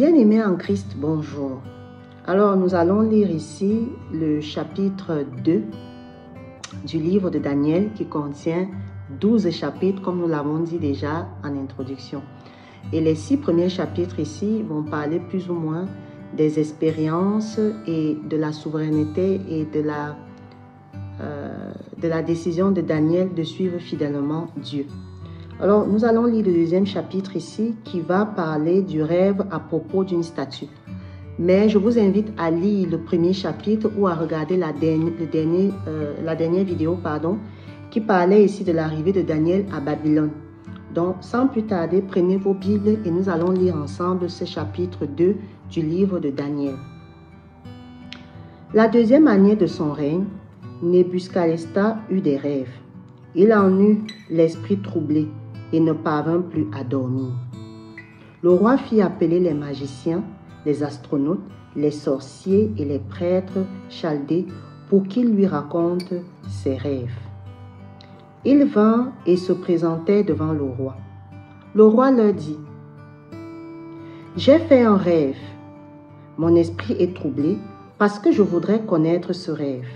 Bien-aimés en Christ, bonjour. Alors, nous allons lire ici le chapitre 2 du livre de Daniel qui contient 12 chapitres, comme nous l'avons dit déjà en introduction. Et les 6 premiers chapitres ici vont parler plus ou moins des expériences et de la souveraineté et de la décision de Daniel de suivre fidèlement Dieu. Alors, nous allons lire le deuxième chapitre ici qui va parler du rêve à propos d'une statue. Mais je vous invite à lire le premier chapitre ou à regarder la dernière vidéo qui parlait ici de l'arrivée de Daniel à Babylone. Donc, sans plus tarder, prenez vos Bibles et nous allons lire ensemble ce chapitre 2 du livre de Daniel. La deuxième année de son règne, Nebuchadnezzar eut des rêves. Il en eut l'esprit troublé et ne parvint plus à dormir. Le roi fit appeler les magiciens, les astronautes, les sorciers et les prêtres chaldés pour qu'ils lui racontent ses rêves. Ils vinrent et se présentèrent devant le roi. Le roi leur dit: « J'ai fait un rêve. Mon esprit est troublé parce que je voudrais connaître ce rêve. »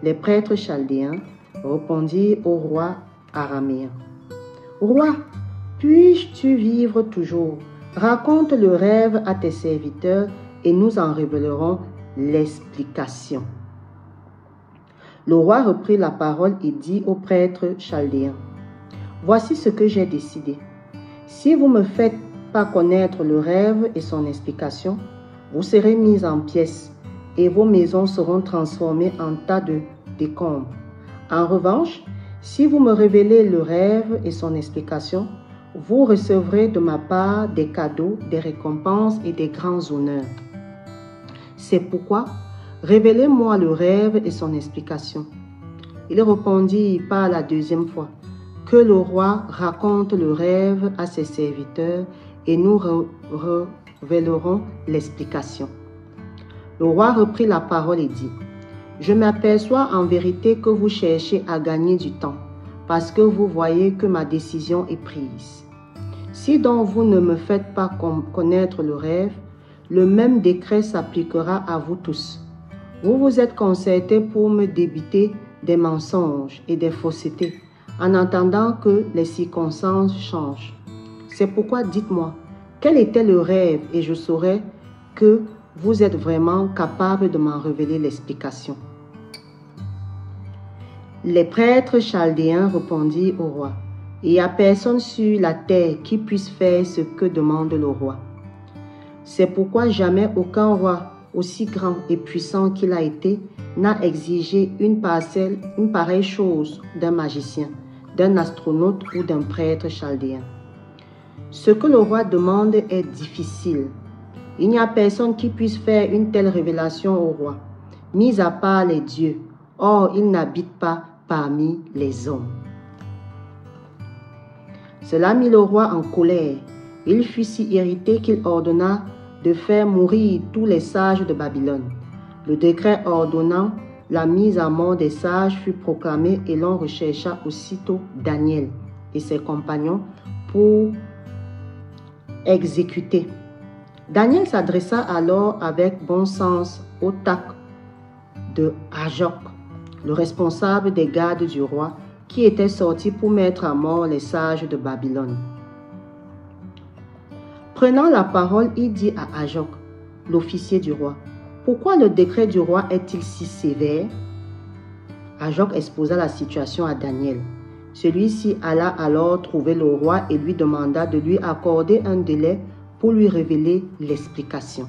Les prêtres chaldéens répondirent au roi araméen: « Roi, puis-tu vivre toujours? Raconte le rêve à tes serviteurs et nous en révélerons l'explication. » Le roi reprit la parole et dit aux prêtres chaldéens: « Voici ce que j'ai décidé. Si vous ne me faites pas connaître le rêve et son explication, vous serez mis en pièces et vos maisons seront transformées en tas de décombres. En revanche, si vous me révélez le rêve et son explication, vous recevrez de ma part des cadeaux, des récompenses et des grands honneurs. C'est pourquoi, révélez-moi le rêve et son explication. » Il répondit par la deuxième fois: « Que le roi raconte le rêve à ses serviteurs et nous révélerons l'explication. » Le roi reprit la parole et dit: « Je m'aperçois en vérité que vous cherchez à gagner du temps, parce que vous voyez que ma décision est prise. Si donc vous ne me faites pas connaître le rêve, le même décret s'appliquera à vous tous. Vous vous êtes concertés pour me débiter des mensonges et des faussetés, en attendant que les circonstances changent. C'est pourquoi dites-moi, quel était le rêve et je saurai que vous êtes vraiment capable de m'en révéler l'explication. » Les prêtres chaldéens répondirent au roi: « Il n'y a personne sur la terre qui puisse faire ce que demande le roi. C'est pourquoi jamais aucun roi, aussi grand et puissant qu'il a été, n'a exigé une pareille chose d'un magicien, d'un astronaute ou d'un prêtre chaldéen. Ce que le roi demande est difficile. Il n'y a personne qui puisse faire une telle révélation au roi, mis à part les dieux. Or, il n'habite pas parmi les hommes. » Cela mit le roi en colère. Il fut si irrité qu'il ordonna de faire mourir tous les sages de Babylone. Le décret ordonnant la mise à mort des sages fut proclamé et l'on rechercha aussitôt Daniel et ses compagnons pour exécuter. Daniel s'adressa alors avec bon sens au tac de Arioc, le responsable des gardes du roi, qui était sorti pour mettre à mort les sages de Babylone. Prenant la parole, il dit à Arioc, l'officier du roi: « Pourquoi le décret du roi est-il si sévère? » Arioc exposa la situation à Daniel. Celui-ci alla alors trouver le roi et lui demanda de lui accorder un délai pour lui révéler l'explication.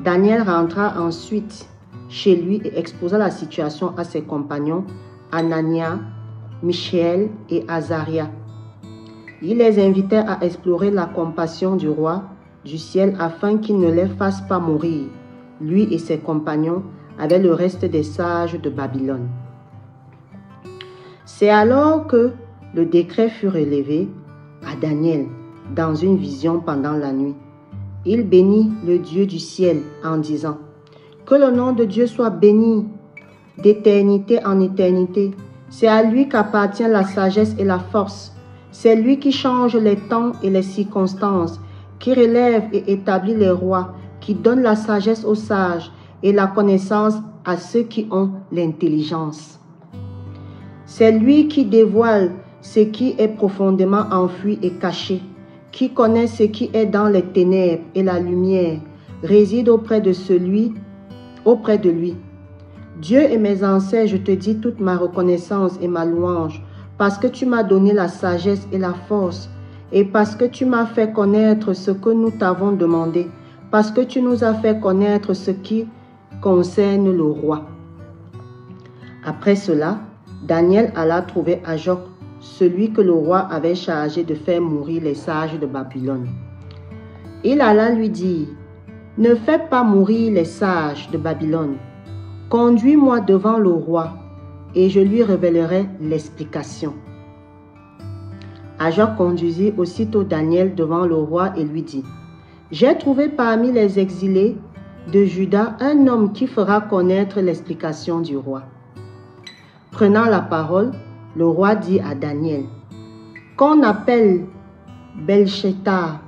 Daniel rentra ensuite chez lui et exposa la situation à ses compagnons Anania, Michaël et Azaria. Il les invitait à explorer la compassion du roi du ciel afin qu'il ne les fasse pas mourir, lui et ses compagnons, avec le reste des sages de Babylone. C'est alors que le décret fut relevé à Daniel dans une vision pendant la nuit. Il bénit le Dieu du ciel en disant: « Que le nom de Dieu soit béni d'éternité en éternité. C'est à lui qu'appartient la sagesse et la force. C'est lui qui change les temps et les circonstances, qui relève et établit les rois, qui donne la sagesse aux sages et la connaissance à ceux qui ont l'intelligence. C'est lui qui dévoile ce qui est profondément enfoui et caché, qui connaît ce qui est dans les ténèbres et la lumière, réside auprès de lui. Dieu et mes ancêtres, je te dis toute ma reconnaissance et ma louange, parce que tu m'as donné la sagesse et la force, et parce que tu m'as fait connaître ce que nous t'avons demandé, parce que tu nous as fait connaître ce qui concerne le roi. Après cela, Daniel alla trouver Ajoc, celui que le roi avait chargé de faire mourir les sages de Babylone. Il alla lui dire, « Ne fais pas mourir les sages de Babylone. Conduis-moi devant le roi, et je lui révélerai l'explication. » Ajoc conduisit aussitôt Daniel devant le roi et lui dit, « J'ai trouvé parmi les exilés de Juda un homme qui fera connaître l'explication du roi. » Prenant la parole, le roi dit à Daniel, « Qu'on appelle Belshazar,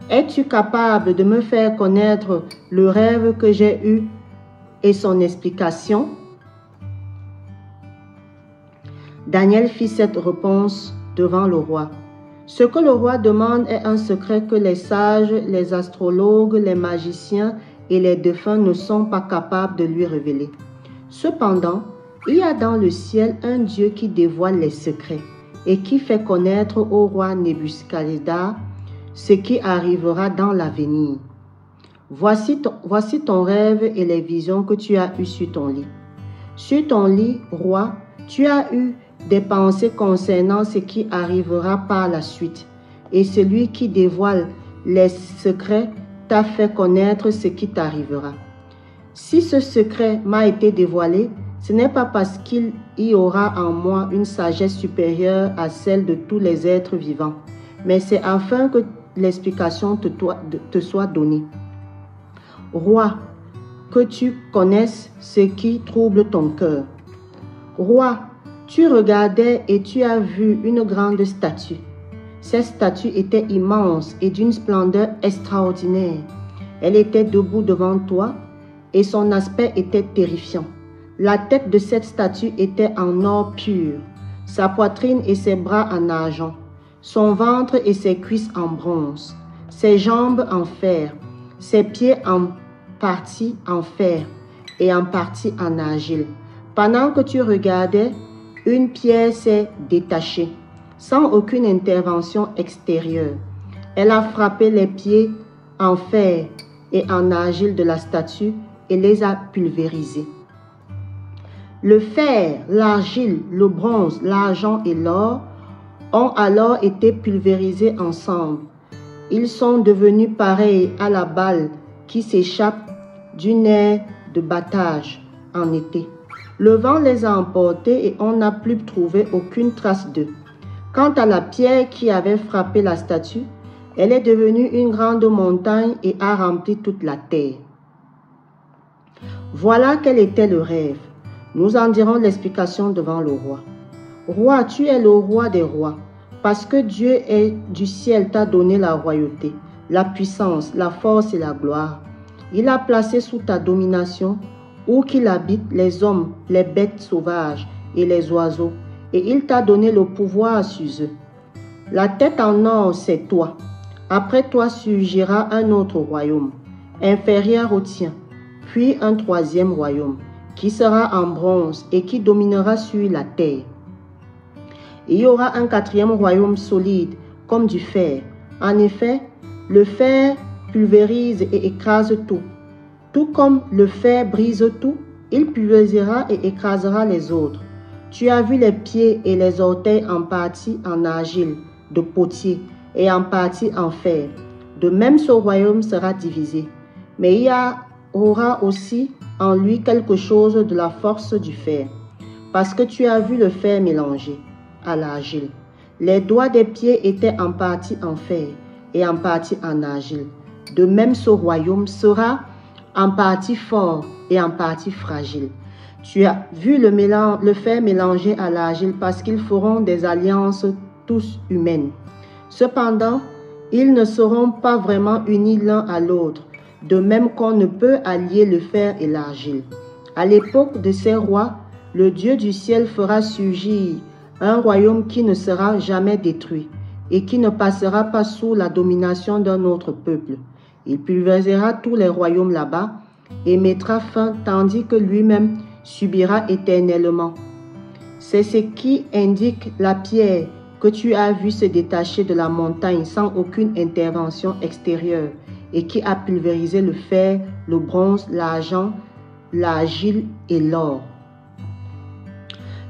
es-tu capable de me faire connaître le rêve que j'ai eu et son explication? » Daniel fit cette réponse devant le roi. Ce que le roi demande est un secret que les sages, les astrologues, les magiciens et les défunts ne sont pas capables de lui révéler. Cependant, il y a dans le ciel un Dieu qui dévoile les secrets et qui fait connaître au roi Nebuchadnezzar ce qui arrivera dans l'avenir. Voici ton rêve et les visions que tu as eues sur ton lit. Sur ton lit, roi, tu as eu des pensées concernant ce qui arrivera par la suite, et celui qui dévoile les secrets t'a fait connaître ce qui t'arrivera. Si ce secret m'a été dévoilé, ce n'est pas parce qu'il y aura en moi une sagesse supérieure à celle de tous les êtres vivants, mais c'est afin que l'explication te soit donnée. Roi, que tu connaisses ce qui trouble ton cœur. Roi, tu regardais et tu as vu une grande statue. Cette statue était immense et d'une splendeur extraordinaire. Elle était debout devant toi et son aspect était terrifiant. La tête de cette statue était en or pur, sa poitrine et ses bras en argent, son ventre et ses cuisses en bronze, ses jambes en fer, ses pieds en partie en fer et en partie en argile. Pendant que tu regardais, une pierre s'est détachée, sans aucune intervention extérieure. Elle a frappé les pieds en fer et en argile de la statue et les a pulvérisés. Le fer, l'argile, le bronze, l'argent et l'or ont alors été pulvérisés ensemble. Ils sont devenus pareils à la balle qui s'échappe d'une aire de battage en été. Le vent les a emportés et on n'a plus trouvé aucune trace d'eux. Quant à la pierre qui avait frappé la statue, elle est devenue une grande montagne et a rempli toute la terre. Voilà quel était le rêve. Nous en dirons l'explication devant le roi. Roi, tu es le roi des rois, parce que Dieu est du ciel t'a donné la royauté, la puissance, la force et la gloire. Il a placé sous ta domination, où qu'il habite, les hommes, les bêtes sauvages et les oiseaux, et il t'a donné le pouvoir sur eux. La tête en or, c'est toi. Après toi surgira un autre royaume, inférieur au tien, puis un troisième royaume, qui sera en bronze et qui dominera sur la terre. Il y aura un quatrième royaume solide, comme du fer. En effet, le fer pulvérise et écrase tout. Tout comme le fer brise tout, il pulvérisera et écrasera les autres. Tu as vu les pieds et les orteils en partie en argile, de potier, et en partie en fer. De même, ce royaume sera divisé. Mais il y aura aussi en lui quelque chose de la force du fer, parce que tu as vu le fer mélangé à l'argile. Les doigts des pieds étaient en partie en fer et en partie en argile. De même, ce royaume sera en partie fort et en partie fragile. Tu as vu le fer mélangé à l'argile parce qu'ils feront des alliances tous humaines. Cependant, ils ne seront pas vraiment unis l'un à l'autre, de même qu'on ne peut allier le fer et l'argile. À l'époque de ces rois, le Dieu du ciel fera surgir un royaume qui ne sera jamais détruit et qui ne passera pas sous la domination d'un autre peuple. Il pulvérisera tous les royaumes là-bas et mettra fin, tandis que lui-même subira éternellement. C'est ce qui indique la pierre que tu as vue se détacher de la montagne sans aucune intervention extérieure et qui a pulvérisé le fer, le bronze, l'argent, l'argile et l'or.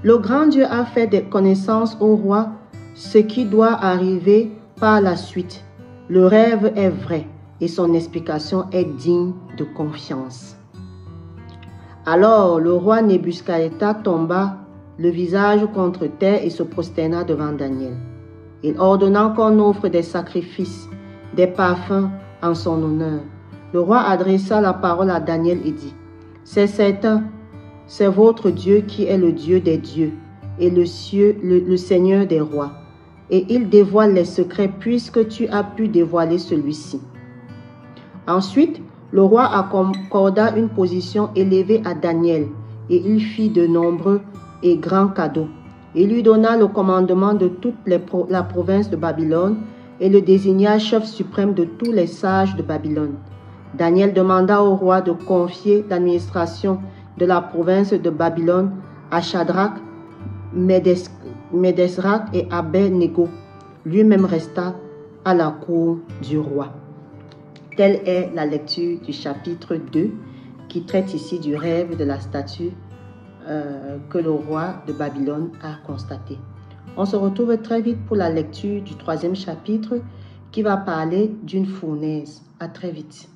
Le grand Dieu a fait des connaissances au roi, ce qui doit arriver par la suite. Le rêve est vrai et son explication est digne de confiance. Alors le roi Nebuscaïta tomba le visage contre terre et se prosterna devant Daniel. Il ordonna qu'on offre des sacrifices, des parfums en son honneur. Le roi adressa la parole à Daniel et dit: « C'est certain, c'est votre Dieu qui est le Dieu des dieux et le Seigneur des rois. Et il dévoile les secrets puisque tu as pu dévoiler celui-ci. » Ensuite, le roi accorda une position élevée à Daniel et il fit de nombreux et grands cadeaux. Il lui donna le commandement de toute la province de Babylone et le désigna chef suprême de tous les sages de Babylone. Daniel demanda au roi de confier l'administration de la province de Babylone à Shadrach, Médesrac et Abed-Négo. Lui-même resta à la cour du roi. Telle est la lecture du chapitre 2 qui traite ici du rêve de la statue que le roi de Babylone a constaté. On se retrouve très vite pour la lecture du 3e chapitre qui va parler d'une fournaise. À très vite.